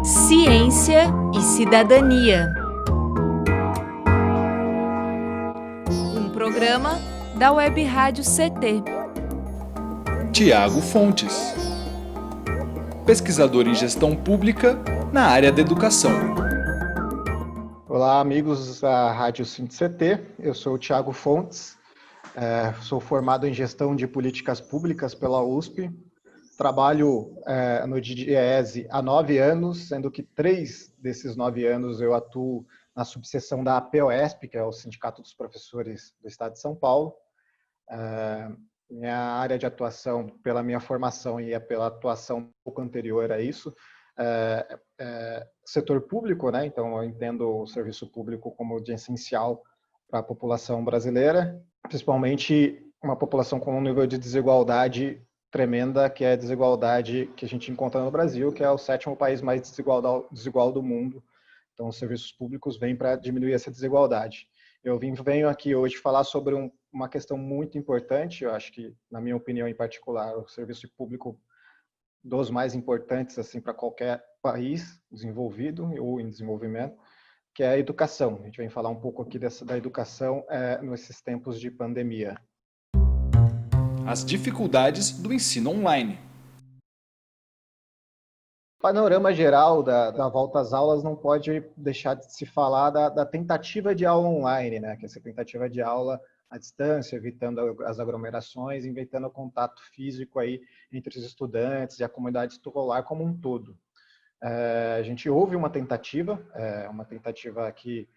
Ciência e Cidadania. Um programa da Web Rádio CT. Tiago Fontes, pesquisador em gestão pública na área da educação. Olá, amigos da Rádio CT. Eu sou o Tiago Fontes, sou formado em gestão de políticas públicas pela USP. Trabalho no DIEESE há 9 anos, sendo que 3 desses 9 anos eu atuo na subseção da APOESP, que é o Sindicato dos Professores do Estado de São Paulo. Minha área de atuação, pela minha formação e pela atuação um pouco anterior a isso, setor público, né? Então eu entendo o serviço público como de essencial para a população brasileira, principalmente uma população com um nível de desigualdade tremenda, que é a desigualdade que a gente encontra no Brasil, que é o 7º país mais desigual do mundo. Então os serviços públicos vêm para diminuir essa desigualdade. Eu venho aqui hoje falar sobre uma questão muito importante, eu acho que, na minha opinião em particular, o serviço público dos mais importantes assim para qualquer país desenvolvido ou em desenvolvimento, que é a educação. A gente vem falar um pouco aqui da educação nesses tempos de pandemia. As dificuldades do ensino online. O panorama geral da volta às aulas não pode deixar de se falar da tentativa de aula online, né? Que é essa tentativa de aula à distância, evitando as aglomerações, evitando o contato físico aí entre os estudantes e a comunidade escolar como um todo. A gente houve uma tentativa aqui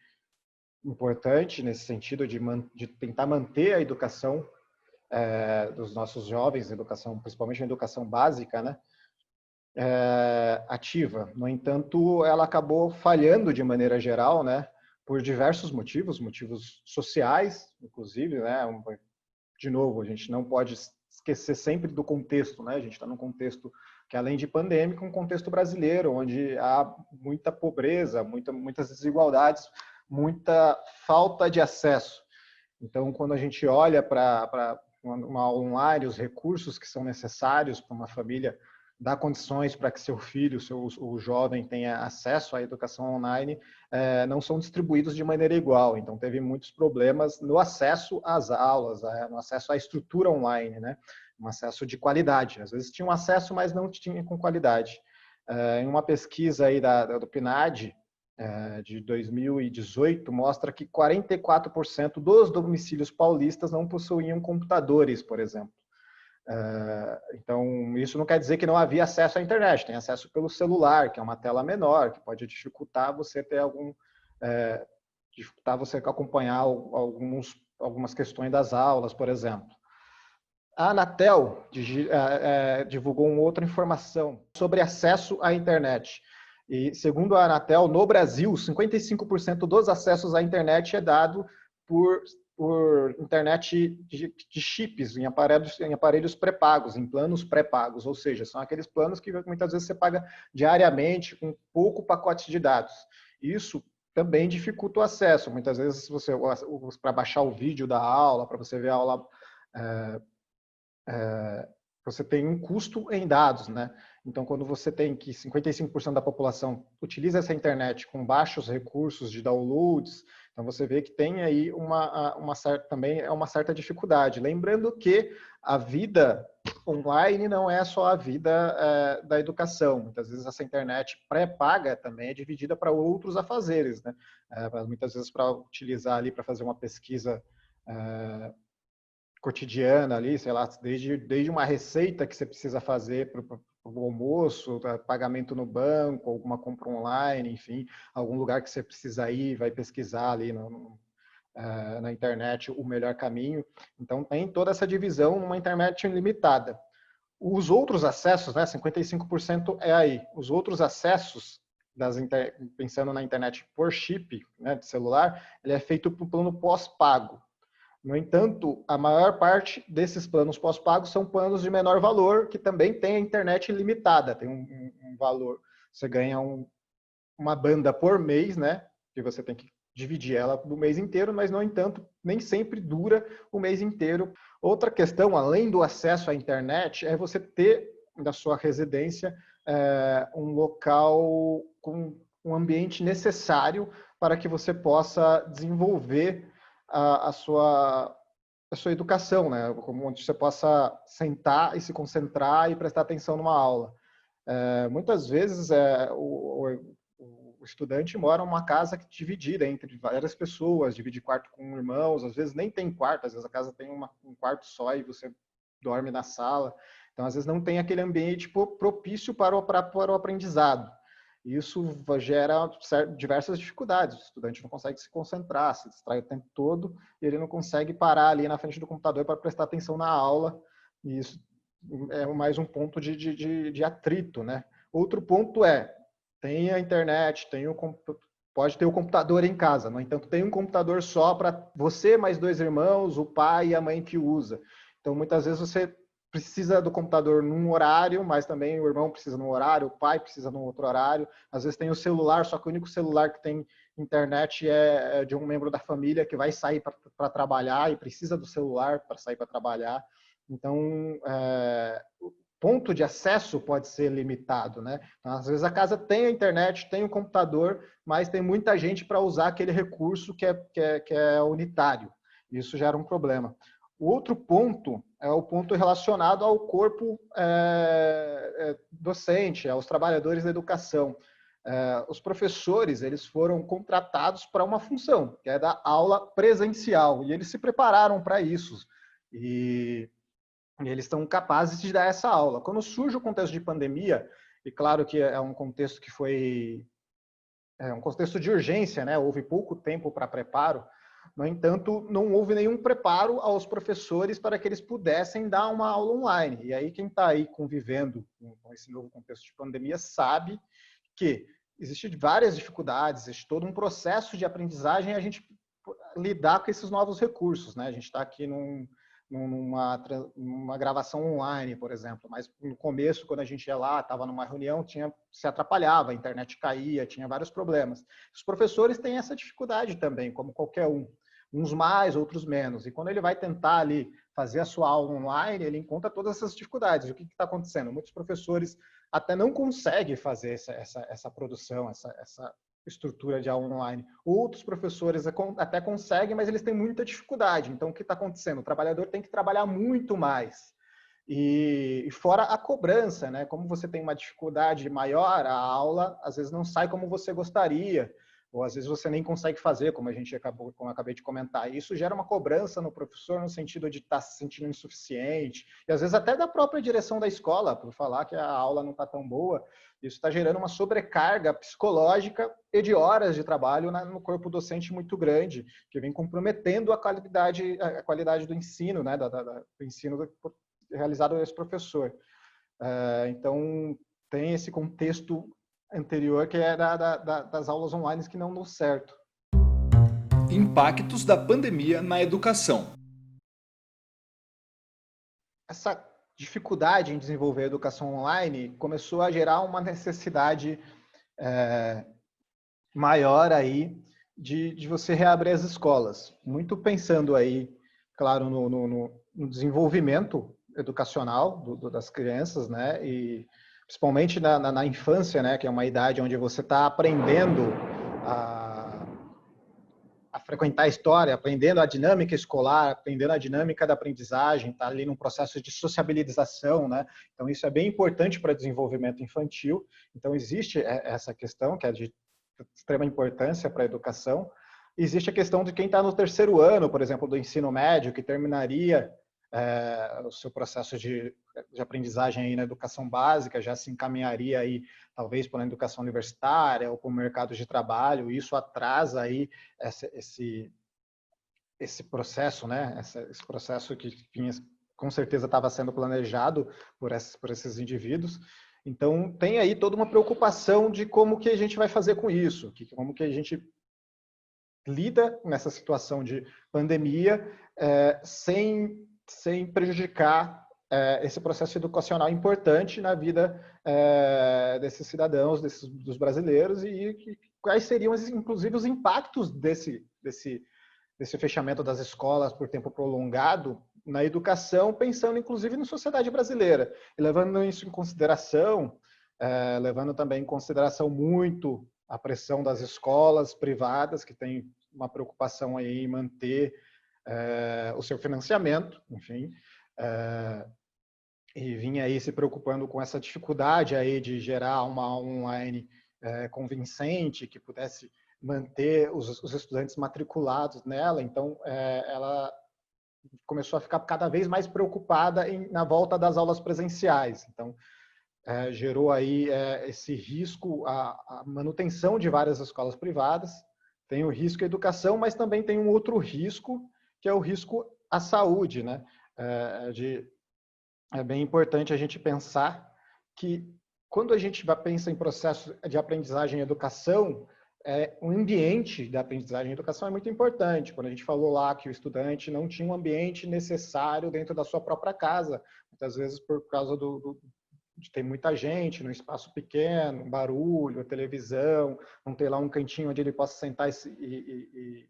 importante nesse sentido de tentar manter a educação dos nossos jovens, educação, principalmente a educação básica, né? Ativa. No entanto, ela acabou falhando de maneira geral, né? Por diversos motivos sociais, inclusive, né? De novo, a gente não pode esquecer sempre do contexto, né? A gente está num contexto que, além de pandêmico, um contexto brasileiro, onde há muita pobreza, muitas desigualdades, muita falta de acesso. Então, quando a gente olha para uma aula online, os recursos que são necessários para uma família dar condições para que seu filho, o jovem, tenha acesso à educação online, não são distribuídos de maneira igual. Então, teve muitos problemas no acesso às aulas, no acesso à estrutura online, né? Um acesso de qualidade. Às vezes tinha um acesso, mas não tinha com qualidade. Em uma pesquisa aí do PNAD, de 2018, mostra que 44% dos domicílios paulistas não possuíam computadores, por exemplo. Então, isso não quer dizer que não havia acesso à internet, tem acesso pelo celular, que é uma tela menor, que pode dificultar você dificultar você acompanhar algumas questões das aulas, por exemplo. A Anatel divulgou uma outra informação sobre acesso à internet. E, segundo a Anatel, no Brasil, 55% dos acessos à internet é dado por internet de chips, em aparelhos pré-pagos, em planos pré-pagos, ou seja, são aqueles planos que muitas vezes você paga diariamente com pouco pacote de dados. Isso também dificulta o acesso. Muitas vezes, para baixar o vídeo da aula, para você ver a aula, você tem um custo em dados, né? Então, quando você tem que 55% da população utiliza essa internet com baixos recursos de downloads, então você vê que tem aí também uma certa dificuldade. Lembrando que a vida online não é só a vida da educação. Muitas vezes essa internet pré-paga também é dividida para outros afazeres, né? Muitas vezes para utilizar ali para fazer uma pesquisa cotidiana ali, sei lá, desde uma receita que você precisa fazer para o almoço, pagamento no banco, alguma compra online, enfim, algum lugar que você precisa ir, vai pesquisar ali na internet o melhor caminho. Então, tem toda essa divisão numa internet limitada. Os outros acessos, né, 55% é aí. Os outros acessos, pensando na internet por chip, né, de celular, ele é feito por plano pós-pago. No entanto, a maior parte desses planos pós-pagos são planos de menor valor, que também tem a internet limitada, tem um valor. Você ganha uma banda por mês, né? Que você tem que dividir ela do mês inteiro, mas, no entanto, nem sempre dura o mês inteiro. Outra questão, além do acesso à internet, é você ter da sua residência um local com um ambiente necessário para que você possa desenvolver a sua educação, né? Onde você possa sentar e se concentrar e prestar atenção numa aula. Muitas vezes o estudante mora em uma casa dividida entre várias pessoas, divide quarto com irmãos, às vezes nem tem quarto, às vezes a casa tem um quarto só e você dorme na sala. Então, às vezes não tem aquele ambiente propício para o aprendizado. Isso gera diversas dificuldades. O estudante não consegue se concentrar, se distrai o tempo todo, e ele não consegue parar ali na frente do computador para prestar atenção na aula. E isso é mais um ponto de atrito, né? Outro ponto tem a internet, pode ter o computador em casa. No entanto, tem um computador só para você, mais 2 irmãos, o pai e a mãe que usa. Então, muitas vezes você precisa do computador num horário, mas também o irmão precisa num horário, o pai precisa num outro horário. Às vezes tem o celular, só que o único celular que tem internet é de um membro da família que vai sair para trabalhar e precisa do celular para sair para trabalhar. Então, o ponto de acesso pode ser limitado, né? Então, às vezes a casa tem a internet, tem o computador, mas tem muita gente para usar aquele recurso que é unitário. Isso gera um problema. O outro ponto é o ponto relacionado ao corpo docente, aos trabalhadores da educação. Os professores, eles foram contratados para uma função, que é da aula presencial, e eles se prepararam para isso. E eles estão capazes de dar essa aula. Quando surge o contexto de pandemia, e claro que é um contexto que foi um contexto de urgência, né? Houve pouco tempo para preparo. No entanto, não houve nenhum preparo aos professores para que eles pudessem dar uma aula online. E aí, quem está aí convivendo com esse novo contexto de pandemia sabe que existem várias dificuldades, existe todo um processo de aprendizagem e a gente lidar com esses novos recursos, né? A gente está aqui numa gravação online, por exemplo, mas no começo, quando a gente ia lá, estava numa reunião, se atrapalhava, a internet caía, tinha vários problemas. Os professores têm essa dificuldade também, como qualquer um. Uns mais, outros menos. E quando ele vai tentar ali fazer a sua aula online, ele encontra todas essas dificuldades. O que está acontecendo? Muitos professores até não conseguem fazer essa produção, essa estrutura de aula online. Outros professores até conseguem, mas eles têm muita dificuldade. Então, o que está acontecendo? O trabalhador tem que trabalhar muito mais. E fora a cobrança, né? Como você tem uma dificuldade maior, a aula às vezes não sai como você gostaria, ou às vezes você nem consegue fazer, como eu acabei de comentar. Isso gera uma cobrança no professor no sentido de estar se sentindo insuficiente, e às vezes até da própria direção da escola, por falar que a aula não está tão boa. Isso está gerando uma sobrecarga psicológica e de horas de trabalho no corpo docente muito grande, que vem comprometendo a qualidade do ensino, né, do ensino realizado por esse professor. Então, tem esse contexto anterior, que é das aulas online que não dão certo. Impactos da pandemia na educação. Essa dificuldade em desenvolver a educação online começou a gerar uma necessidade maior aí de você reabrir as escolas. Muito pensando aí, claro, no desenvolvimento educacional das crianças, né? E principalmente na infância, né, que é uma idade onde você está aprendendo a frequentar a história, aprendendo a dinâmica escolar, aprendendo a dinâmica da aprendizagem, está ali num processo de sociabilização, né? Então, isso é bem importante para o desenvolvimento infantil. Então, existe essa questão, que é de extrema importância para a educação. Existe a questão de quem está no 3º ano, por exemplo, do ensino médio, que terminaria o seu processo de aprendizagem aí na educação básica, já se encaminharia aí talvez para a educação universitária ou para o mercado de trabalho. Isso atrasa aí esse processo, né? Esse processo que com certeza estava sendo planejado por esses indivíduos. Então, tem aí toda uma preocupação de como que a gente vai fazer com isso, como que a gente lida nessa situação de pandemia sem prejudicar esse processo educacional importante na vida desses cidadãos, dos brasileiros, e quais seriam, inclusive, os impactos desse fechamento das escolas por tempo prolongado na educação, pensando inclusive na sociedade brasileira, e levando isso em consideração, levando também em consideração muito a pressão das escolas privadas, que tem uma preocupação aí em manter o seu financiamento, enfim, e vinha aí se preocupando com essa dificuldade aí de gerar uma aula online convincente, que pudesse manter os estudantes matriculados nela. Então, ela começou a ficar cada vez mais preocupada na volta das aulas presenciais. Então, gerou aí esse risco, a manutenção de várias escolas privadas. Tem o risco à educação, mas também tem um outro risco, que é o risco à saúde, né? É bem importante a gente pensar que quando a gente pensa em processo de aprendizagem e educação, o ambiente da aprendizagem e educação é muito importante. Quando a gente falou lá que o estudante não tinha um ambiente necessário dentro da sua própria casa, muitas vezes por causa de ter muita gente num espaço pequeno, barulho, televisão, não ter lá um cantinho onde ele possa sentar e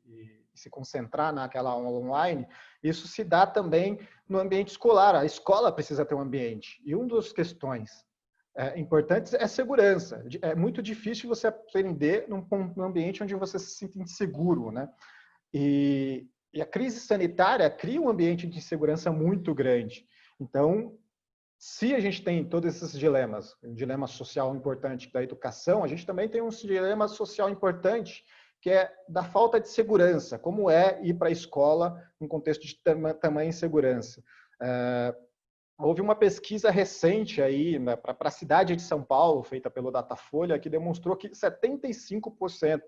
se concentrar naquela aula online. Isso se dá também no ambiente escolar. A escola precisa ter um ambiente. E uma das questões importantes é segurança. É muito difícil você aprender num ambiente onde você se sente inseguro, né? E a crise sanitária cria um ambiente de insegurança muito grande. Então, se a gente tem todos esses dilemas, um dilema social importante da educação, a gente também tem um dilema social importante, que é da falta de segurança. Como é ir para a escola num contexto de tamanha insegurança? Houve uma pesquisa recente aí para a cidade de São Paulo, feita pelo Datafolha, que demonstrou que 75%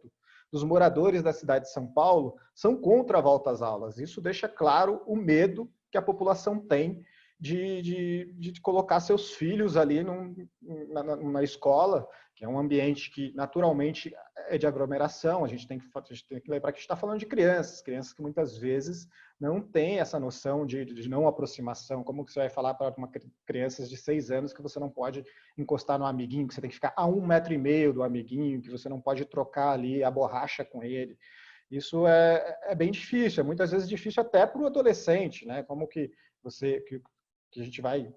dos moradores da cidade de São Paulo são contra a volta às aulas. Isso deixa claro o medo que a população tem de colocar seus filhos ali na escola, que é um ambiente que naturalmente é de aglomeração. A gente tem que lembrar que a gente está falando de crianças que muitas vezes não têm essa noção de não aproximação. Como que você vai falar para uma criança de 6 anos que você não pode encostar no amiguinho, que você tem que ficar a 1,5 metro do amiguinho, que você não pode trocar ali a borracha com ele? Isso é bem difícil, é muitas vezes difícil até para o adolescente, né? Como que a gente vai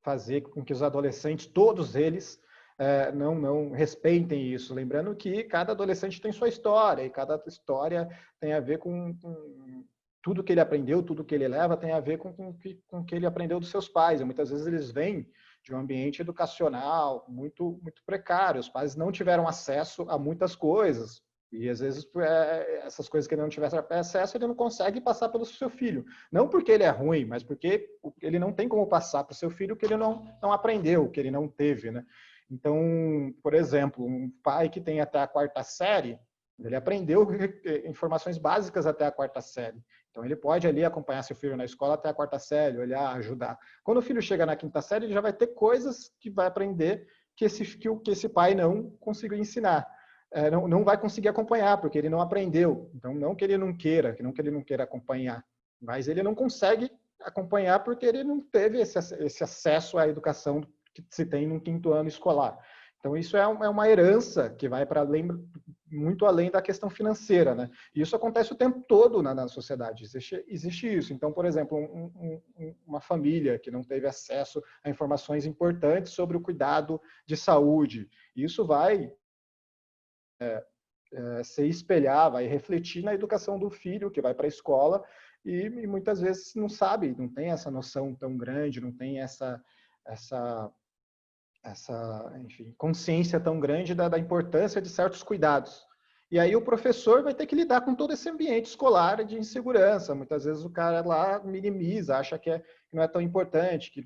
fazer com que os adolescentes, todos eles, não respeitem isso. Lembrando que cada adolescente tem sua história, e cada história tem a ver com tudo que ele aprendeu, tudo que ele leva, tem a ver com o que ele aprendeu dos seus pais. E muitas vezes eles vêm de um ambiente educacional muito, muito precário. Os pais não tiveram acesso a muitas coisas. E, às vezes, essas coisas que ele não tivesse acesso, ele não consegue passar pelo seu filho. Não porque ele é ruim, mas porque ele não tem como passar para o seu filho o que ele não aprendeu, o que ele não teve, né? Então, por exemplo, um pai que tem até a 4ª série, ele aprendeu informações básicas até a 4ª série. Então, ele pode ali acompanhar seu filho na escola até a 4ª série, olhar, ajudar. Quando o filho chega na 5ª série, ele já vai ter coisas que vai aprender que esse pai não conseguiu ensinar. Não vai conseguir acompanhar, porque ele não aprendeu. Então, não que ele não queira acompanhar, mas ele não consegue acompanhar porque ele não teve esse acesso à educação que se tem no 5º ano escolar. Então, isso é uma herança que vai para muito além da questão financeira, né? E isso acontece o tempo todo na sociedade, existe isso. Então, por exemplo, uma família que não teve acesso a informações importantes sobre o cuidado de saúde, isso vai se espelhar, vai refletir na educação do filho que vai para a escola e muitas vezes não sabe, não tem essa noção tão grande, não tem essa enfim, consciência tão grande da importância de certos cuidados. E aí o professor vai ter que lidar com todo esse ambiente escolar de insegurança. Muitas vezes o cara lá minimiza, acha que não é tão importante, que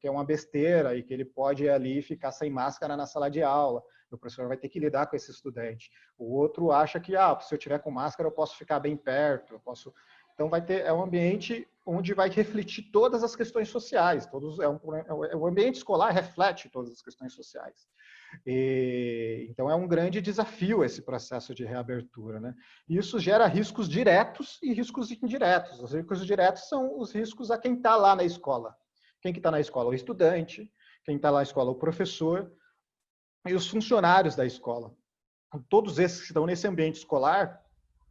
é uma besteira e que ele pode ir ali ficar sem máscara na sala de aula. O professor vai ter que lidar com esse estudante. O outro acha que, se eu tiver com máscara, eu posso ficar bem perto, eu posso... Então, é um ambiente onde vai refletir todas as questões sociais. O ambiente escolar reflete todas as questões sociais. Então, é um grande desafio esse processo de reabertura, né? E isso gera riscos diretos e riscos indiretos. Os riscos diretos são os riscos a quem está lá na escola. Quem que está na escola? O estudante. Quem está lá na escola? O professor. E os funcionários da escola. Todos esses que estão nesse ambiente escolar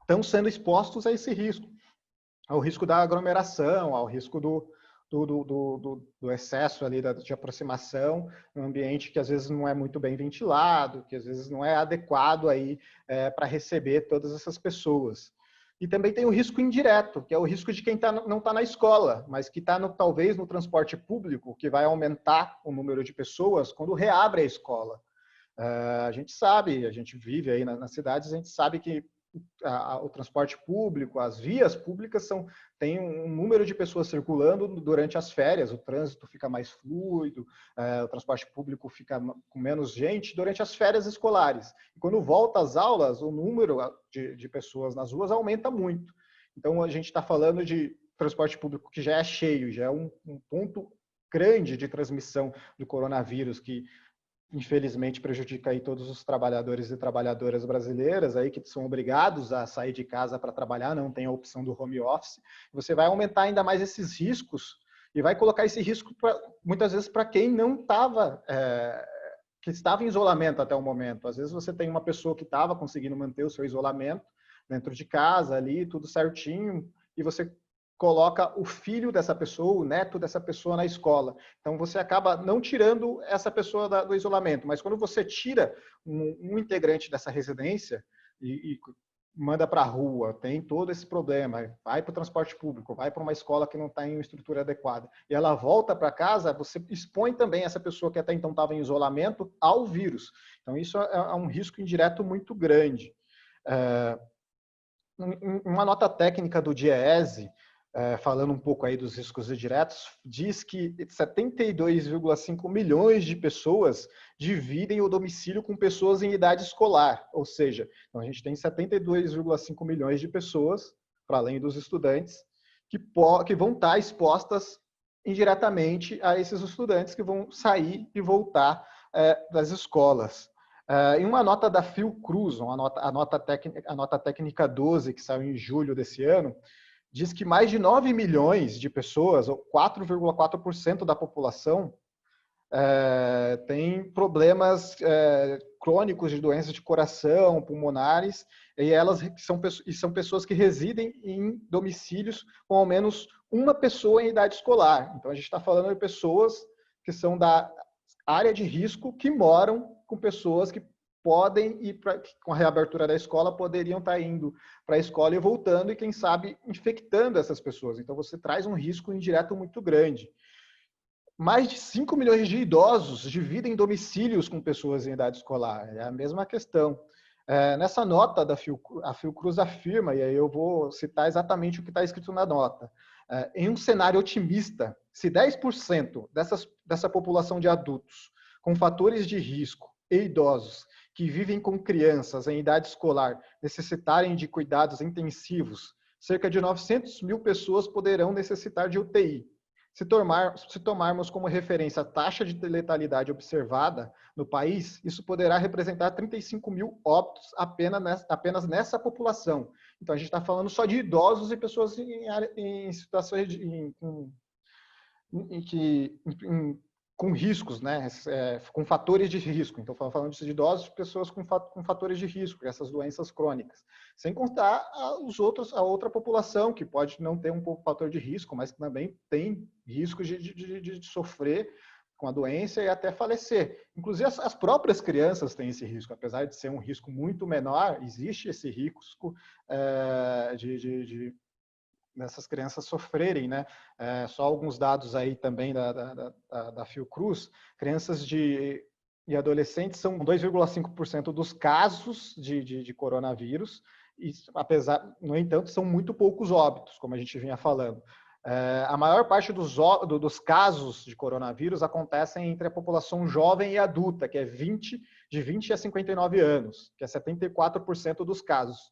estão sendo expostos a esse risco. ao risco da aglomeração, ao risco do excesso ali de aproximação, um ambiente que às vezes não é muito bem ventilado, que às vezes não é adequado aí para receber todas essas pessoas. E também tem o risco indireto, que é o risco de quem não está na escola, mas que está talvez no transporte público, que vai aumentar o número de pessoas quando reabre a escola. A gente sabe, a gente vive aí nas cidades, a gente sabe que o transporte público, as vias públicas tem um número de pessoas circulando durante as férias, o trânsito fica mais fluido, o transporte público fica com menos gente durante as férias escolares. E quando volta às aulas, o número de pessoas nas ruas aumenta muito. Então, a gente está falando de transporte público que já é cheio, já é um ponto grande de transmissão do coronavírus, que infelizmente prejudica aí todos os trabalhadores e trabalhadoras brasileiras aí que são obrigados a sair de casa para trabalhar, não tem a opção do home office. Você vai aumentar ainda mais esses riscos e vai colocar esse risco muitas vezes para quem não estava que estava em isolamento até o momento. Às vezes você tem uma pessoa que estava conseguindo manter o seu isolamento dentro de casa ali, tudo certinho, e você coloca o filho dessa pessoa, o neto dessa pessoa na escola. Então, você acaba não tirando essa pessoa do isolamento, mas quando você tira um integrante dessa residência e manda para a rua, tem todo esse problema, vai para o transporte público, vai para uma escola que não está em uma estrutura adequada, e ela volta para casa, você expõe também essa pessoa que até então estava em isolamento ao vírus. Então, isso é um risco indireto muito grande. Uma nota técnica do DIEESE, falando um pouco aí dos riscos indiretos, diz que 72,5 milhões de pessoas dividem o domicílio com pessoas em idade escolar, ou seja, então a gente tem 72,5 milhões de pessoas, para além dos estudantes, que vão estar expostas indiretamente a esses estudantes que vão sair e voltar das escolas. Em uma nota da Fiocruz, a nota técnica 12, que saiu em julho desse ano, diz que mais de 9 milhões de pessoas, ou 4,4% da população, tem problemas crônicos de doenças de coração, pulmonares, e elas são pessoas que residem em domicílios com ao menos uma pessoa em idade escolar. Então, a gente está falando de pessoas que são da área de risco, que moram com pessoas que podem ir com a reabertura da escola, poderiam estar indo para a escola e voltando, e quem sabe infectando essas pessoas. Então você traz um risco indireto muito grande. Mais de 5 milhões de idosos dividem domicílios com pessoas em idade escolar. É a mesma questão. Nessa nota, a Fiocruz afirma, e aí eu vou citar exatamente o que está escrito na nota, em um cenário otimista, se 10% dessa população de adultos com fatores de risco e idosos que vivem com crianças em idade escolar necessitarem de cuidados intensivos, cerca de 900 mil pessoas poderão necessitar de UTI. Se tomarmos como referência a taxa de letalidade observada no país, isso poderá representar 35 mil óbitos apenas nessa população. Então, a gente está falando só de idosos e pessoas em situações com riscos, né? Com fatores de risco. Então, falando de idosos, pessoas com fatores de risco, essas doenças crônicas. Sem contar a outra população, que pode não ter um fator de risco, mas que também tem risco de sofrer com a doença e até falecer. Inclusive, as próprias crianças têm esse risco. Apesar de ser um risco muito menor, existe esse risco dessas crianças sofrerem, né? Só alguns dados aí também da Fiocruz, crianças e adolescentes são 2,5% dos casos de coronavírus, e no entanto, são muito poucos óbitos, como a gente vinha falando. A maior parte dos casos de coronavírus acontecem entre a população jovem e adulta, que é de 20 a 59 anos, que é 74% dos casos.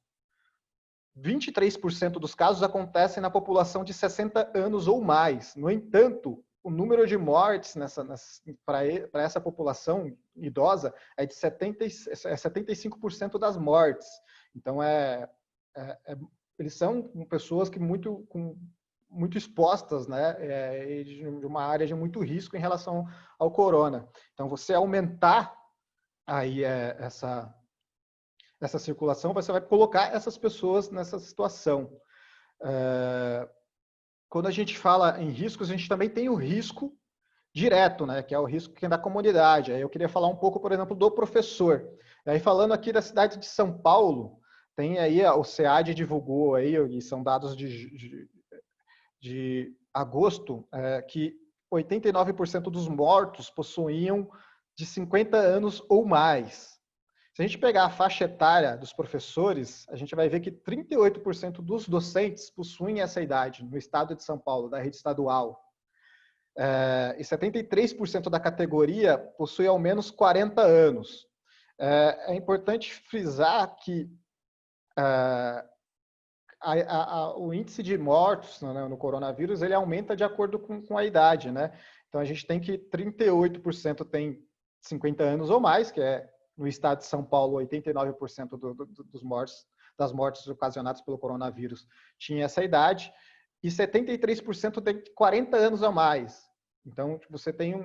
23% dos casos acontecem na população de 60 anos ou mais. No entanto, o número de mortes para essa população idosa é de 75% das mortes. Então, eles são pessoas que muito expostas, né, de uma área de muito risco em relação ao corona. Então, você aumentar aí essa circulação, você vai colocar essas pessoas nessa situação. Quando a gente fala em riscos, a gente também tem o risco direto, né, que é o risco que é da comunidade. Aí eu queria falar um pouco, por exemplo, do professor. Aí falando aqui da cidade de São Paulo, tem aí, o SEAD divulgou aí, e são dados de agosto, que 89% dos mortos possuíam de 50 anos ou mais. Se a gente pegar a faixa etária dos professores, a gente vai ver que 38% dos docentes possuem essa idade no estado de São Paulo, da rede estadual. E 73% da categoria possui ao menos 40 anos. É importante frisar que o índice de mortos, né, no coronavírus, ele aumenta de acordo com a idade, né? Então a gente tem que 38% tem 50 anos ou mais, que é no estado de São Paulo 89% das mortes ocasionadas pelo coronavírus tinha essa idade, e 73% tem 40 anos ou mais. Então você tem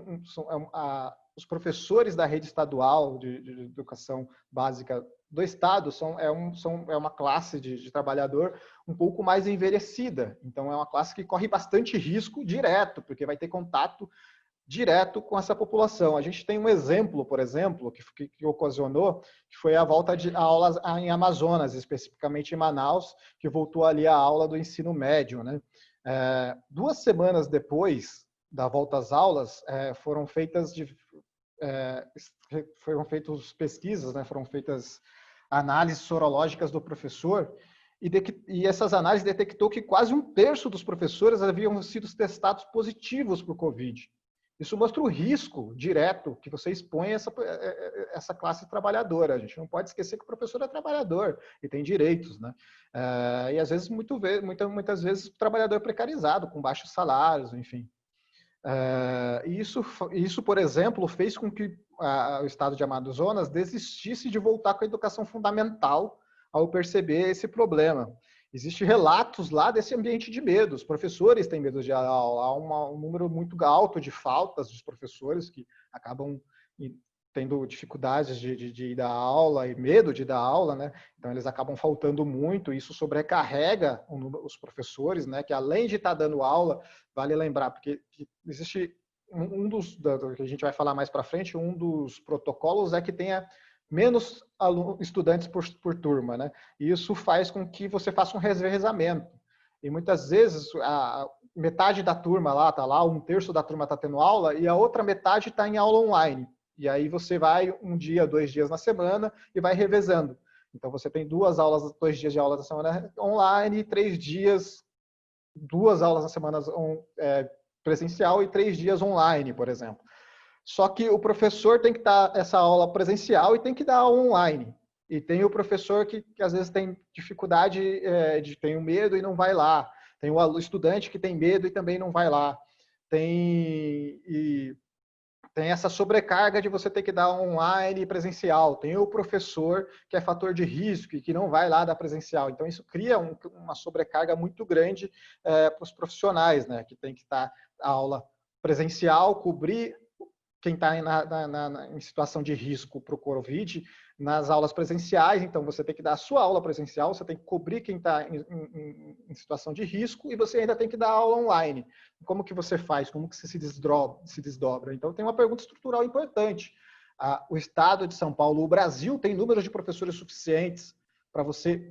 os professores da rede estadual de educação básica do Estado é uma classe de trabalhador um pouco mais envelhecida. Então, é uma classe que corre bastante risco direto, porque vai ter contato direto com essa população. A gente tem um exemplo, por exemplo, que ocasionou, que foi a volta de aulas em Amazonas, especificamente em Manaus, que voltou ali a aula do ensino médio, né? 2 semanas depois da volta às aulas, foram feitas pesquisas, né? Foram feitas análises sorológicas do professor, e essas análises detectou que quase 1/3 dos professores haviam sido testados positivos por Covid. Isso mostra o risco direto que você expõe essa classe trabalhadora. A gente não pode esquecer que o professor é trabalhador e tem direitos, né? E às vezes, muitas vezes, o trabalhador é precarizado, com baixos salários, enfim. Isso, por exemplo, fez com que o estado de Amazonas desistisse de voltar com a educação fundamental ao perceber esse problema. Existem relatos lá desse ambiente de medo. Os professores têm medo de aula. Há um número muito alto de faltas dos professores que acabam tendo dificuldades de ir dar aula e medo de dar aula, né? Então eles acabam faltando muito. Isso sobrecarrega os professores, né? Que além de estar dando aula, vale lembrar, porque existe que a gente vai falar mais para frente, um dos protocolos é que tenha menos estudantes por turma, né? E isso faz com que você faça um revezamento. E muitas vezes a metade da turma lá está lá, 1/3 da turma está tendo aula e a outra metade está em aula online. E aí você vai 1 dia, 2 dias na semana e vai revezando. Então você tem 2 dias de aula da semana online e 3 dias, 2 aulas na semana presencial e 3 dias online, por exemplo. Só que o professor tem que dar essa aula presencial e tem que dar aula online. E tem o professor que às vezes tem dificuldade, tem medo e não vai lá. Tem o estudante que tem medo e também não vai lá. Tem essa sobrecarga de você ter que dar online e presencial. Tem o professor que é fator de risco e que não vai lá dar presencial. Então, isso cria uma sobrecarga muito grande para os profissionais, né? Que tem que estar a aula presencial, cobrir quem está em situação de risco para o Covid nas aulas presenciais. Então, você tem que dar a sua aula presencial, você tem que cobrir quem está em situação de risco e você ainda tem que dar aula online. Como que você faz? Como que você se desdobra? Então, tem uma pergunta estrutural importante. O Estado de São Paulo, o Brasil, tem números de professores suficientes para você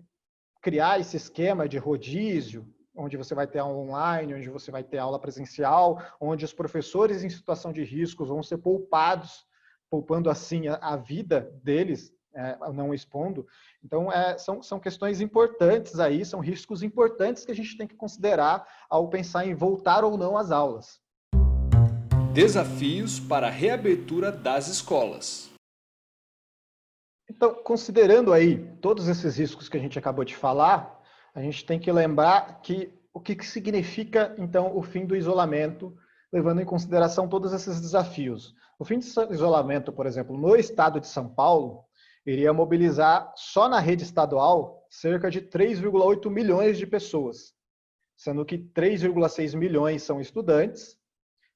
criar esse esquema de rodízio, onde você vai ter aula online, onde você vai ter aula presencial, onde os professores em situação de riscos vão ser poupados, poupando assim a vida deles, não expondo. Então, são questões importantes aí, são riscos importantes que a gente tem que considerar ao pensar em voltar ou não às aulas. Desafios para a reabertura das escolas. Então, considerando aí todos esses riscos que a gente acabou de falar, a gente tem que lembrar o que significa, então, o fim do isolamento, levando em consideração todos esses desafios. O fim do isolamento, por exemplo, no estado de São Paulo, iria mobilizar, só na rede estadual, cerca de 3,8 milhões de pessoas, sendo que 3,6 milhões são estudantes,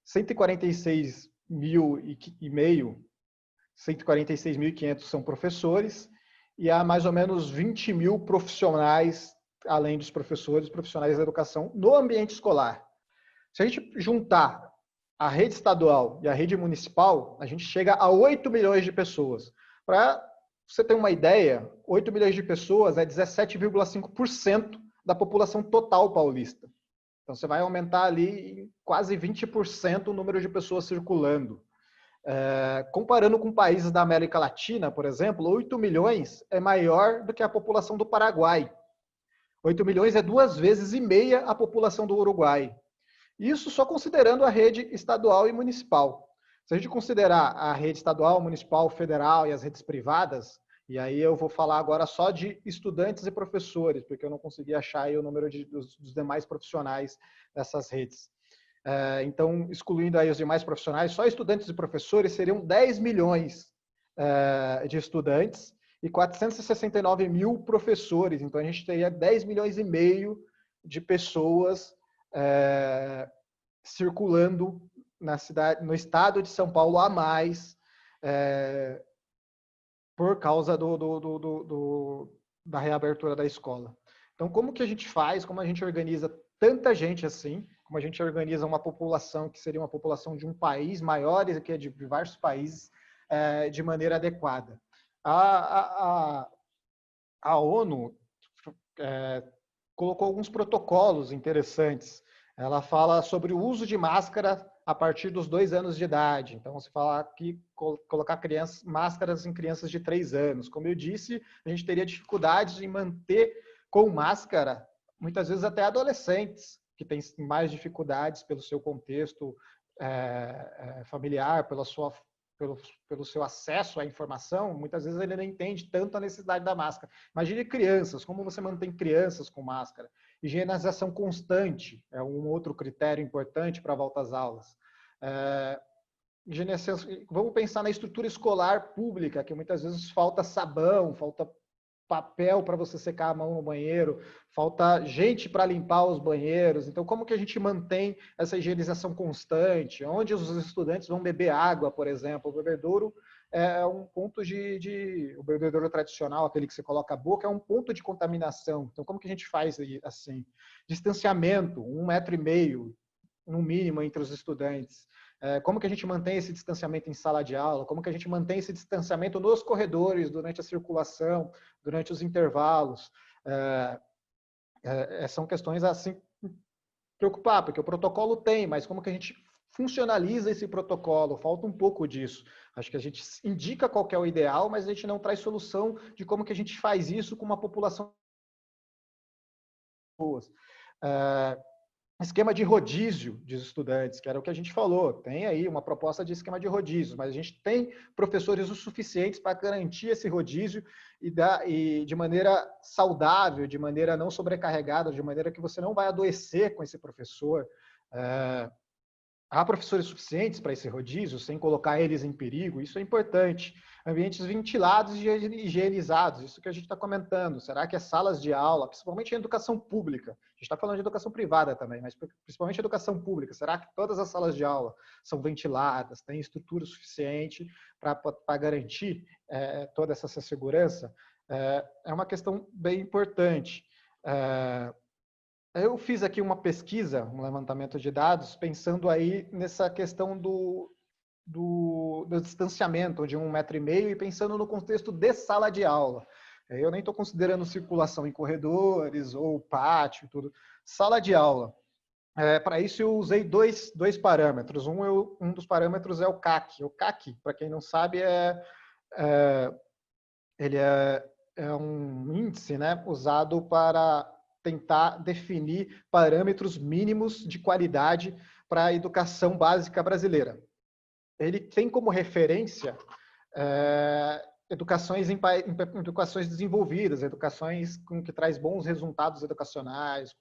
146.500 são professores, e há mais ou menos 20 mil profissionais além dos professores, profissionais da educação, no ambiente escolar. Se a gente juntar a rede estadual e a rede municipal, a gente chega a 8 milhões de pessoas. Para você ter uma ideia, 8 milhões de pessoas é 17,5% da população total paulista. Então, você vai aumentar ali em quase 20% o número de pessoas circulando. Comparando com países da América Latina, por exemplo, 8 milhões é maior do que a população do Paraguai. 8 milhões é 2,5 vezes a população do Uruguai. Isso só considerando a rede estadual e municipal. Se a gente considerar a rede estadual, municipal, federal e as redes privadas, e aí eu vou falar agora só de estudantes e professores, porque eu não consegui achar aí o número dos demais profissionais dessas redes. Então, excluindo aí os demais profissionais, só estudantes e professores seriam 10 milhões de estudantes e 469 mil professores. Então, a gente teria 10 milhões e meio de pessoas circulando na cidade, no estado de São Paulo a mais, por causa da reabertura da escola. Então, como que a gente faz, como a gente organiza tanta gente assim, como a gente organiza uma população que seria uma população de um país maior que é de diversos países, de maneira adequada? A ONU colocou alguns protocolos interessantes. Ela fala sobre o uso de máscara a partir dos 2 anos de idade. Então, se falar que colocar máscaras em crianças de 3 anos. Como eu disse, a gente teria dificuldades em manter com máscara, muitas vezes até adolescentes, que têm mais dificuldades pelo seu contexto familiar, pelo seu acesso à informação, muitas vezes ele não entende tanto a necessidade da máscara. Imagine crianças, como você mantém crianças com máscara? Higienização constante é um outro critério importante para a volta às aulas. Vamos pensar na estrutura escolar pública, que muitas vezes falta sabão, falta papel para você secar a mão no banheiro, falta gente para limpar os banheiros. Então, como que a gente mantém essa higienização constante? Onde os estudantes vão beber água, por exemplo? O bebedouro é um ponto o bebedouro tradicional, aquele que você coloca a boca, é um ponto de contaminação. Então, como que a gente faz assim? Distanciamento, 1,5 metro, no mínimo, entre os estudantes. Como que a gente mantém esse distanciamento em sala de aula? Como que a gente mantém esse distanciamento nos corredores, durante a circulação, durante os intervalos? São questões assim preocupar, porque o protocolo tem, mas como que a gente funcionaliza esse protocolo? Falta um pouco disso. Acho que a gente indica qual que é o ideal, mas a gente não traz solução de como que a gente faz isso com uma população boas. Esquema de rodízio de estudantes, que era o que a gente falou. Tem aí uma proposta de esquema de rodízio, mas a gente tem professores o suficientes para garantir esse rodízio e de maneira saudável, de maneira não sobrecarregada, de maneira que você não vai adoecer com esse professor. Há professores suficientes para esse rodízio, sem colocar eles em perigo, isso é importante. Ambientes ventilados e higienizados, isso que a gente está comentando. Será que as salas de aula, principalmente em educação pública, a gente está falando de educação privada também, mas principalmente educação pública, será que todas as salas de aula são ventiladas, têm estrutura suficiente para garantir toda essa segurança? É uma questão bem importante. Eu fiz aqui uma pesquisa, um levantamento de dados, pensando aí nessa questão do distanciamento de 1,5 metro e pensando no contexto de sala de aula. Eu nem estou considerando circulação em corredores ou pátio, tudo. Sala de aula. Para isso eu usei dois parâmetros. Um dos parâmetros é o CAC. O CAC, para quem não sabe, ele é um índice, né, usado para tentar definir parâmetros mínimos de qualidade para a educação básica brasileira. Ele tem como referência educações desenvolvidas, educações que traz bons resultados educacionais,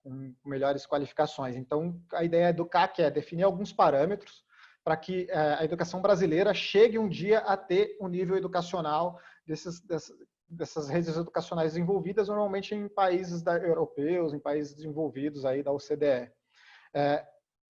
com melhores qualificações. Então, a ideia do CAC é definir alguns parâmetros para que a educação brasileira chegue um dia a ter um nível educacional dessas redes educacionais desenvolvidas, normalmente em países europeus, em países desenvolvidos aí da OCDE.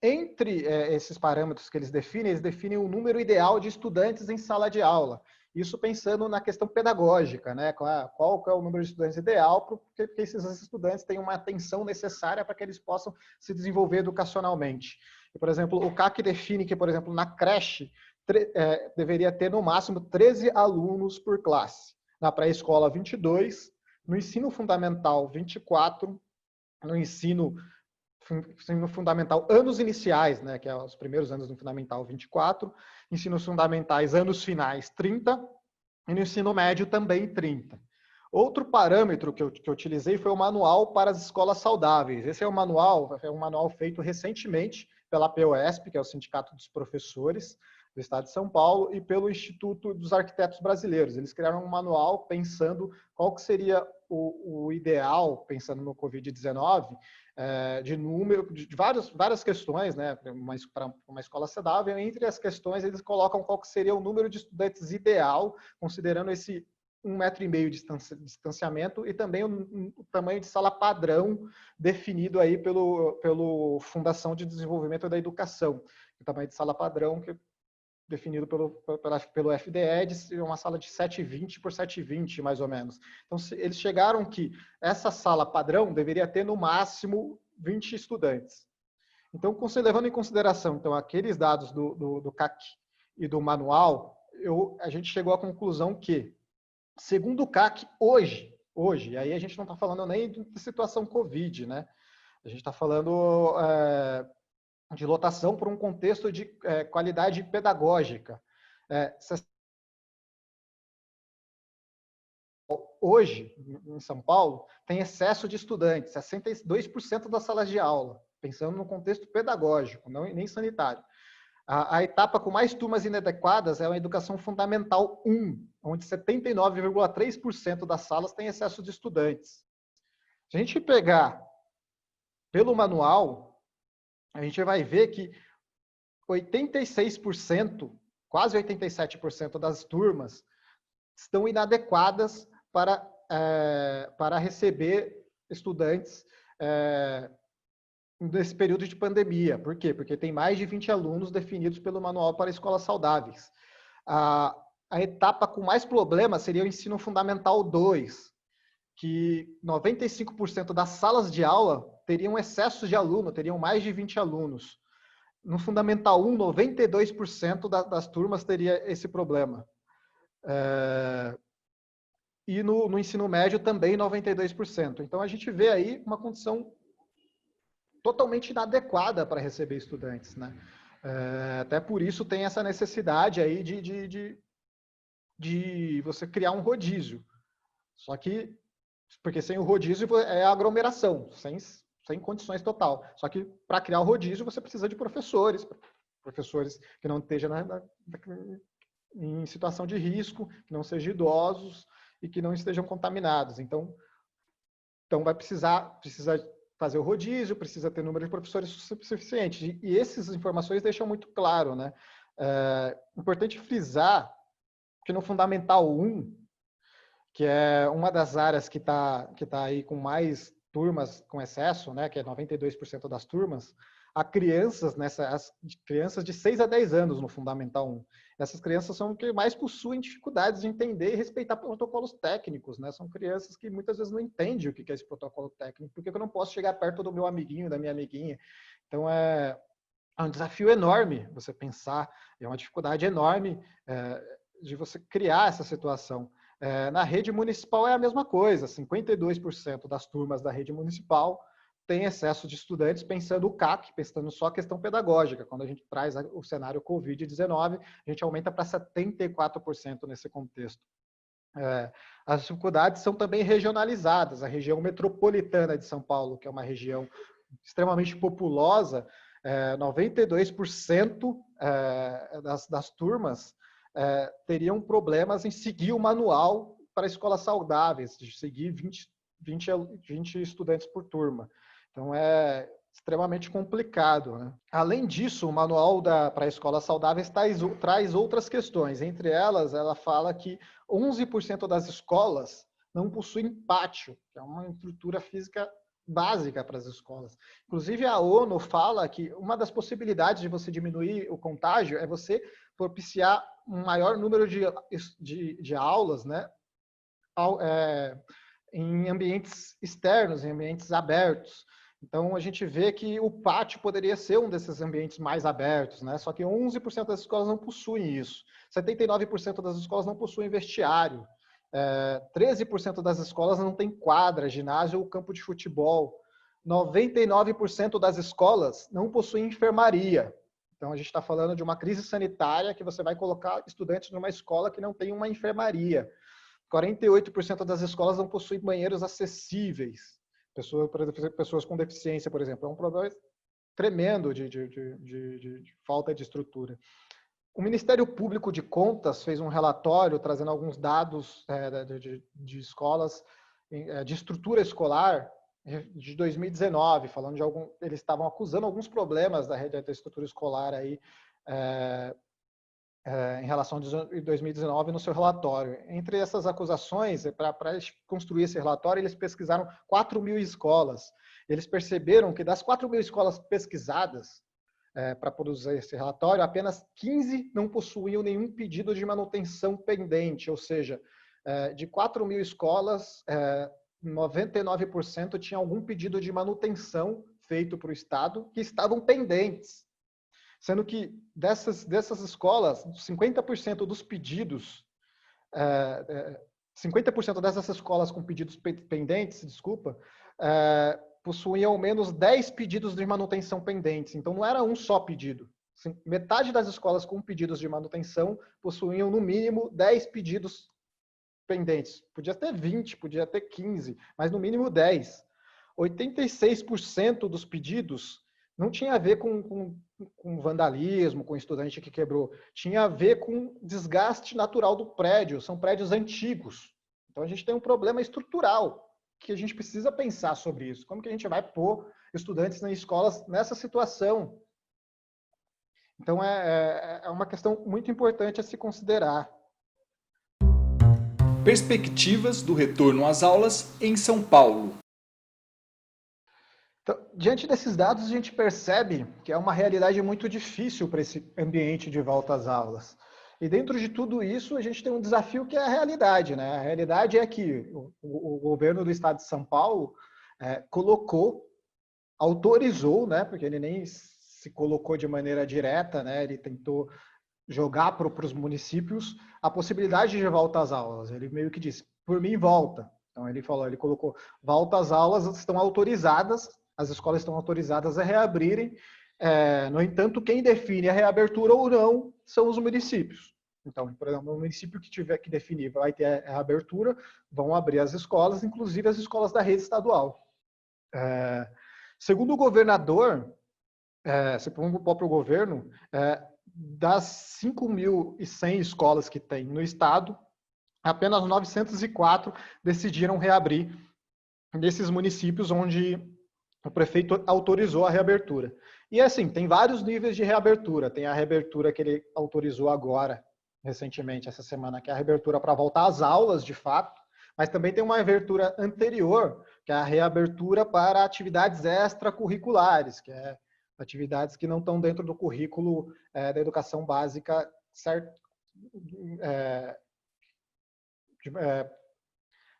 Entre esses parâmetros que eles definem o número ideal de estudantes em sala de aula. Isso pensando na questão pedagógica, né? Qual é o número de estudantes ideal, porque esses estudantes têm uma atenção necessária para que eles possam se desenvolver educacionalmente. E, por exemplo, o CAC define que, por exemplo, na creche, deveria ter no máximo 13 alunos por classe. Na pré-escola, 22, no ensino fundamental, 24, no ensino fundamental, anos iniciais, né, que é os primeiros anos do fundamental, 24, ensinos fundamentais, anos finais, 30, e no ensino médio também 30. Outro parâmetro que eu utilizei foi o manual para as escolas saudáveis. Esse é um manual feito recentemente pela POSP, que é o Sindicato dos Professores do Estado de São Paulo, e pelo Instituto dos Arquitetos Brasileiros. Eles criaram um manual pensando qual que seria o ideal, pensando no Covid-19, de número, de várias questões, né, para uma escola saudável. Entre as questões, eles colocam qual que seria o número de estudantes ideal, considerando esse 1,5 metro de distanciamento e também o tamanho de sala padrão definido aí pelo Fundação de Desenvolvimento da Educação. O tamanho de sala padrão que definido pelo FDE, de uma sala de 7,20 por 7,20, mais ou menos. Então, eles chegaram que essa sala padrão deveria ter, no máximo, 20 estudantes. Então, levando em consideração aqueles dados do CAC e do manual, a gente chegou à conclusão que, segundo o CAC, hoje, e aí a gente não está falando nem de situação Covid, né? A gente está falando de lotação por um contexto de qualidade pedagógica. Hoje, em São Paulo, tem excesso de estudantes, 62% das salas de aula, pensando no contexto pedagógico, não nem sanitário. A etapa com mais turmas inadequadas é a educação fundamental 1, onde 79,3% das salas tem excesso de estudantes. Se a gente pegar pelo manual, a gente vai ver que 86%, quase 87% das turmas estão inadequadas para receber estudantes nesse período de pandemia. Por quê? Porque tem mais de 20 alunos definidos pelo Manual para Escolas Saudáveis. A etapa com mais problemas seria o ensino fundamental 2, que 95% das salas de aula teriam excesso de aluno, teriam mais de 20 alunos. No Fundamental 1, 92% das turmas teria esse problema. E no ensino médio também 92%. Então a gente vê aí uma condição totalmente inadequada para receber estudantes, né? Até por isso tem essa necessidade aí de você criar um rodízio. Só que, porque sem o rodízio é aglomeração, sem condições total. Só que para criar o rodízio você precisa de professores que não estejam em situação de risco, que não sejam idosos e que não estejam contaminados. Então vai precisa fazer o rodízio, precisa ter número de professores suficiente. E essas informações deixam muito claro, né? Importante frisar que no Fundamental 1, que é uma das áreas que tá aí com mais turmas com excesso, né, que é 92% das turmas, há crianças, as crianças de 6 a 10 anos no Fundamental 1. Essas crianças são que mais possuem dificuldades de entender e respeitar protocolos técnicos, né? São crianças que muitas vezes não entendem o que é esse protocolo técnico, porque eu não posso chegar perto do meu amiguinho, da minha amiguinha. Então, é um desafio enorme você pensar, é uma dificuldade enorme de você criar essa situação. Na rede municipal é a mesma coisa, 52% das turmas da rede municipal tem excesso de estudantes, pensando o CAC, pensando só a questão pedagógica. Quando a gente traz o cenário Covid-19, a gente aumenta para 74% nesse contexto. As dificuldades são também regionalizadas. A região metropolitana de São Paulo, que é uma região extremamente populosa, 92% das turmas teriam problemas em seguir o manual para escolas saudáveis, de seguir 20 estudantes por turma. Então, é extremamente complicado, né? Além disso, o manual para escolas saudáveis traz outras questões. Entre elas, ela fala que 11% das escolas não possuem pátio, que é uma estrutura física básica para as escolas. Inclusive, a ONU fala que uma das possibilidades de você diminuir o contágio é você propiciar um maior número de aulas, né, em ambientes externos, em ambientes abertos. Então, a gente vê que o pátio poderia ser um desses ambientes mais abertos, né? Só que 11% das escolas não possuem isso. 79% das escolas não possuem vestiário. 13% das escolas não têm quadra, ginásio ou campo de futebol. 99% das escolas não possuem enfermaria. Então, a gente está falando de uma crise sanitária que você vai colocar estudantes numa escola que não tem uma enfermaria. 48% das escolas não possuem banheiros acessíveis. Pessoas com deficiência, por exemplo. É um problema tremendo de falta de estrutura. O Ministério Público de Contas fez um relatório trazendo alguns dados de escolas, de estrutura escolar, de 2019, falando de eles estavam acusando alguns problemas da rede da estrutura escolar aí, em relação a 2019 no seu relatório. Entre essas acusações, para construir esse relatório, eles pesquisaram 4.000 escolas. Eles perceberam que das 4.000 escolas pesquisadas para produzir esse relatório, apenas 15 não possuíam nenhum pedido de manutenção pendente, ou seja, de 4.000 escolas, 99% tinham algum pedido de manutenção feito para o Estado que estavam pendentes. Sendo que dessas escolas, 50% dos pedidos, 50% dessas escolas com pedidos pendentes, possuíam ao menos 10 pedidos de manutenção pendentes. Então, não era um só pedido. Metade das escolas com pedidos de manutenção possuíam, no mínimo, 10 pedidos pendentes. Podia ter 20, podia ter 15, mas no mínimo 10. 86% dos pedidos não tinha a ver com vandalismo, com estudante que quebrou. Tinha a ver com desgaste natural do prédio. São prédios antigos. Então, a gente tem um problema estrutural que a gente precisa pensar sobre isso. Como que a gente vai pôr estudantes nas escolas nessa situação? Então, é uma questão muito importante a se considerar. Perspectivas do retorno às aulas em São Paulo. Então, diante desses dados, a gente percebe que é uma realidade muito difícil para esse ambiente de volta às aulas. E dentro de tudo isso, a gente tem um desafio que é a realidade, né? A realidade é que o governo do estado de São Paulo autorizou, né? Porque ele nem se colocou de maneira direta, né? Ele tentou jogar para os municípios a possibilidade de volta às aulas. Ele meio que disse, por mim, volta. Então, ele colocou, volta às aulas, estão autorizadas, as escolas estão autorizadas a reabrirem. No entanto, quem define a reabertura ou não são os municípios. Então, por exemplo, o município que tiver que definir vai ter a reabertura, vão abrir as escolas, inclusive as escolas da rede estadual. Segundo o governador, segundo o próprio governo, das 5.100 escolas que tem no estado, apenas 904 decidiram reabrir nesses municípios onde o prefeito autorizou a reabertura. E assim, tem vários níveis de reabertura. Tem a reabertura que ele autorizou agora, recentemente, essa semana, que é a reabertura para voltar às aulas, de fato, mas também tem uma reabertura anterior, que é a reabertura para atividades extracurriculares, que é atividades que não estão dentro do currículo da educação básica, certo?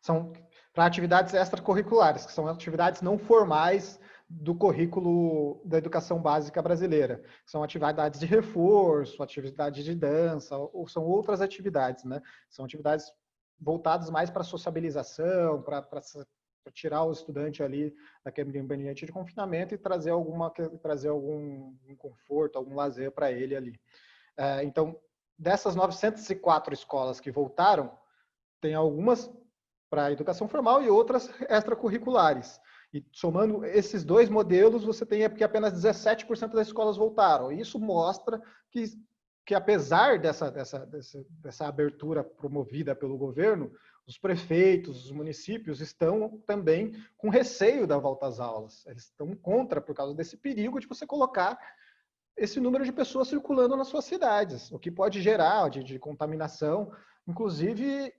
São para atividades extracurriculares, que são atividades não formais do currículo da educação básica brasileira. São atividades de reforço, atividades de dança, ou são outras atividades, né? São atividades voltadas mais para sociabilização, para tirar o estudante ali daquele ambiente de confinamento e trazer algum conforto, algum lazer para ele ali. Então, dessas 904 escolas que voltaram, tem algumas para a educação formal e outras extracurriculares. E somando esses dois modelos, você tem que apenas 17% das escolas voltaram. E isso mostra que apesar dessa abertura promovida pelo governo, os prefeitos, os municípios estão também com receio da volta às aulas. Eles estão contra por causa desse perigo de você colocar esse número de pessoas circulando nas suas cidades, o que pode gerar de contaminação, inclusive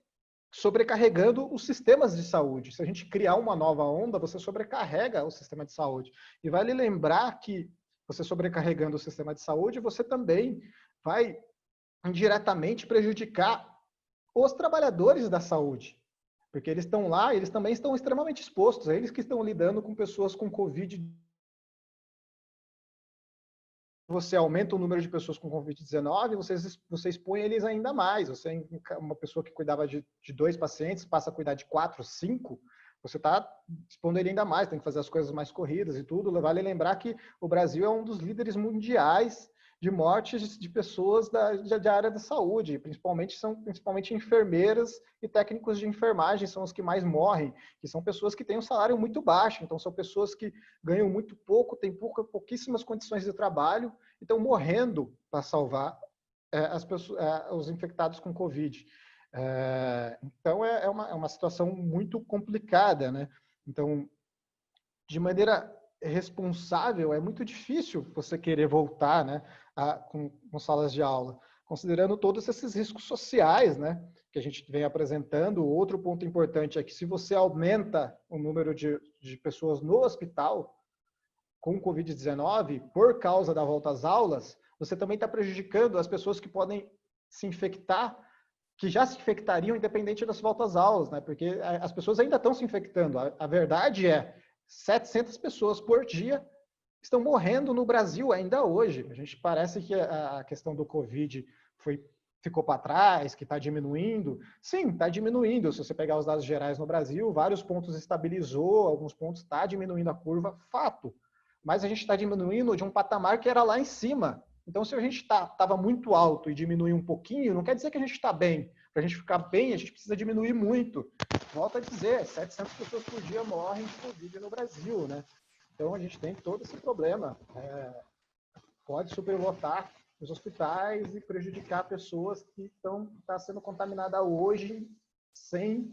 sobrecarregando os sistemas de saúde. Se a gente criar uma nova onda, você sobrecarrega o sistema de saúde. E vale lembrar que você sobrecarregando o sistema de saúde, você também vai indiretamente prejudicar os trabalhadores da saúde, porque eles estão lá, eles também estão extremamente expostos, eles que estão lidando com pessoas com Covid. Você aumenta o número de pessoas com Covid-19, você expõe eles ainda mais. Você, uma pessoa que cuidava de 2 pacientes, passa a cuidar de 4, 5, você está expondo ele ainda mais, tem que fazer as coisas mais corridas e tudo. Vale lembrar que o Brasil é um dos líderes mundiais de mortes de pessoas da área da saúde, principalmente enfermeiras e técnicos de enfermagem são os que mais morrem, que são pessoas que têm um salário muito baixo, então são pessoas que ganham muito pouco, têm pouquíssimas condições de trabalho e estão morrendo para salvar os infectados com Covid. Então é uma situação muito complicada, né? Então, de responsável, é muito difícil você querer voltar, né, com salas de aula, considerando todos esses riscos sociais, né, que a gente vem apresentando. Outro ponto importante é que se você aumenta o número de pessoas no hospital com Covid-19, por causa da volta às aulas, você também está prejudicando as pessoas que podem se infectar, que já se infectariam independente das voltas às aulas, né, porque as pessoas ainda estão se infectando. A verdade é 700 pessoas por dia estão morrendo no Brasil ainda hoje. A gente parece que a questão do Covid ficou para trás, que está diminuindo. Sim, está diminuindo. Se você pegar os dados gerais no Brasil, vários pontos estabilizou, alguns pontos está diminuindo a curva, fato. Mas a gente está diminuindo de um patamar que era lá em cima. Então, se a gente estava muito alto e diminuir um pouquinho, não quer dizer que a gente está bem. Para a gente ficar bem, a gente precisa diminuir muito. Volto a dizer, 700 pessoas por dia morrem de Covid no Brasil, né? Então, a gente tem todo esse problema. Pode superlotar os hospitais e prejudicar pessoas que estão sendo contaminadas hoje sem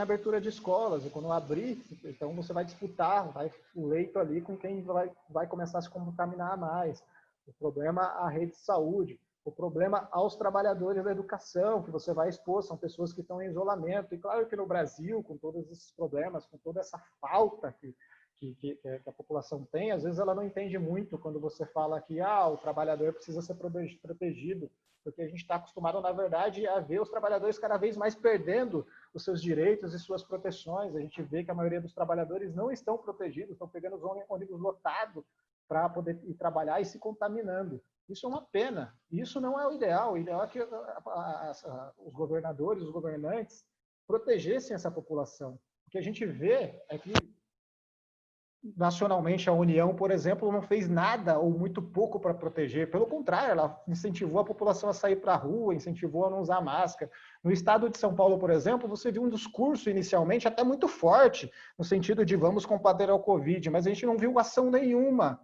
abertura de escolas. E quando abrir, então você vai disputar o leito ali com quem vai começar a se contaminar mais. O problema à rede de saúde, o problema aos trabalhadores da educação, que você vai expor, são pessoas que estão em isolamento. E claro que no Brasil, com todos esses problemas, com toda essa falta que a população tem, às vezes ela não entende muito quando você fala que o trabalhador precisa ser protegido, porque a gente está acostumado, na verdade, a ver os trabalhadores cada vez mais perdendo os seus direitos e suas proteções. A gente vê que a maioria dos trabalhadores não estão protegidos, estão pegando os ônibus lotados para poder ir trabalhar e se contaminando. Isso é uma pena. Isso não é o ideal. O ideal é que os governadores, os governantes, protegessem essa população. O que a gente vê é que, nacionalmente, a União, por exemplo, não fez nada ou muito pouco para proteger. Pelo contrário, ela incentivou a população a sair para a rua, incentivou a não usar máscara. No estado de São Paulo, por exemplo, você viu um discurso inicialmente até muito forte, no sentido de vamos combater ao Covid, mas a gente não viu ação nenhuma.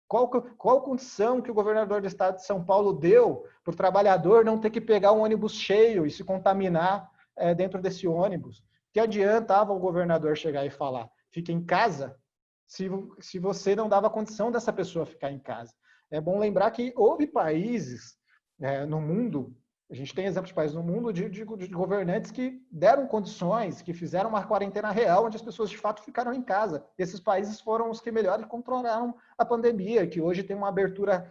Qual condição que o governador do estado de São Paulo deu para o trabalhador não ter que pegar um ônibus cheio e se contaminar dentro desse ônibus? Que adiantava o governador chegar e falar, fica em casa, se você não dava condição dessa pessoa ficar em casa? É bom lembrar que houve países no mundo, a gente tem exemplos de países no mundo de governantes que deram condições, que fizeram uma quarentena real, onde as pessoas de fato ficaram em casa. Esses países foram os que melhor controlaram a pandemia, que hoje tem uma abertura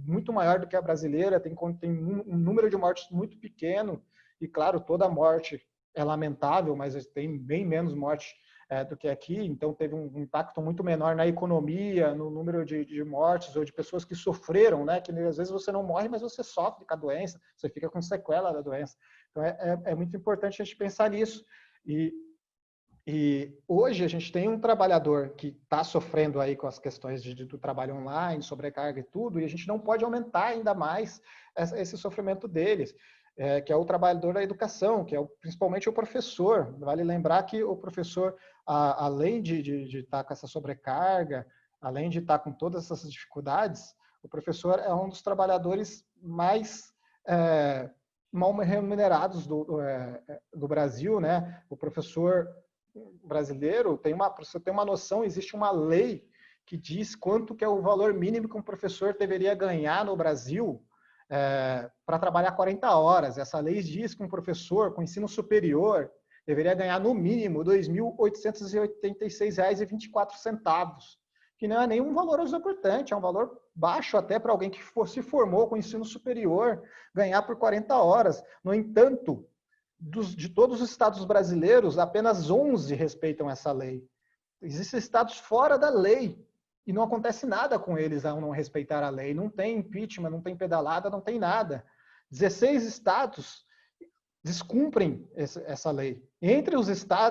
muito maior do que a brasileira, tem um número de mortes muito pequeno, e claro, toda morte é lamentável, mas tem bem menos morte do que aqui, então teve um impacto muito menor na economia, no número de mortes ou de pessoas que sofreram, né? Que às vezes você não morre, mas você sofre com a doença, você fica com sequela da doença. Então é muito importante a gente pensar nisso. E hoje a gente tem um trabalhador que está sofrendo aí com as questões do trabalho online, sobrecarga e tudo, e a gente não pode aumentar ainda mais esse sofrimento deles. Que é o trabalhador da educação, que é principalmente o professor. Vale lembrar que o professor, além de estar com essa sobrecarga, além de estar com todas essas dificuldades, o professor é um dos trabalhadores mais mal remunerados do Brasil, né? O professor brasileiro, para você ter uma noção, existe uma lei que diz quanto que é o valor mínimo que um professor deveria ganhar no Brasil, para trabalhar 40 horas. Essa lei diz que um professor com ensino superior deveria ganhar no mínimo R$ 2.886,24. que não é nenhum valor exorbitante, é um valor baixo até para alguém que se formou com ensino superior, ganhar por 40 horas. No entanto, de todos os estados brasileiros, apenas 11 respeitam essa lei. Existem estados fora da lei e não acontece nada com eles ao não respeitar a lei. Não tem impeachment, não tem pedalada, não tem nada. 16 estados descumprem essa lei. Entre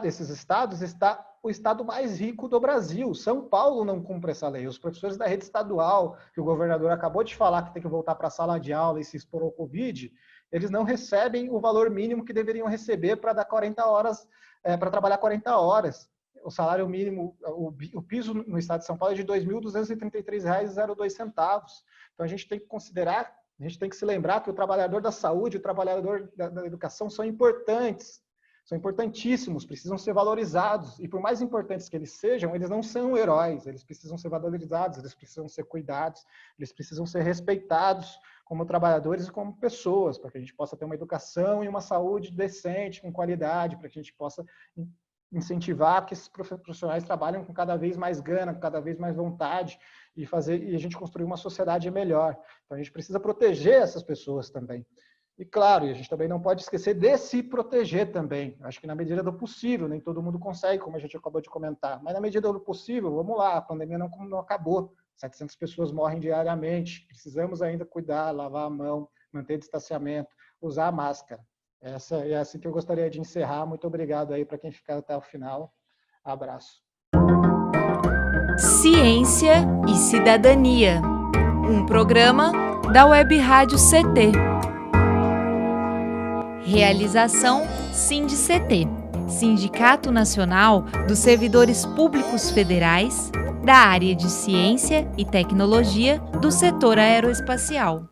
esses estados está o estado mais rico do Brasil. São Paulo não cumpre essa lei. Os professores da rede estadual, que o governador acabou de falar que tem que voltar para a sala de aula e se expor ao Covid, eles não recebem o valor mínimo que deveriam receber para dar 40 horas, para trabalhar 40 horas. O salário mínimo, o piso no estado de São Paulo é de R$ 2.233,02. Então a gente tem que considerar, a gente tem que se lembrar que o trabalhador da saúde, o trabalhador da educação são importantes, são importantíssimos, precisam ser valorizados. E por mais importantes que eles sejam, eles não são heróis, eles precisam ser valorizados, eles precisam ser cuidados, eles precisam ser respeitados como trabalhadores e como pessoas, para que a gente possa ter uma educação e uma saúde decente, com qualidade, para que a gente possa incentivar que esses profissionais trabalhem com cada vez mais gana, com cada vez mais vontade e a gente construir uma sociedade melhor. Então a gente precisa proteger essas pessoas também. E claro, a gente também não pode esquecer de se proteger também. Acho que na medida do possível, nem todo mundo consegue, como a gente acabou de comentar, mas na medida do possível, vamos lá, a pandemia não acabou. 700 pessoas morrem diariamente, precisamos ainda cuidar, lavar a mão, manter distanciamento, usar a máscara. É assim que eu gostaria de encerrar. Muito obrigado aí para quem ficar até o final. Abraço. Ciência e Cidadania, um programa da Web Rádio CT. Realização SINDCT, Sindicato Nacional dos Servidores Públicos Federais, da área de Ciência e Tecnologia do setor aeroespacial.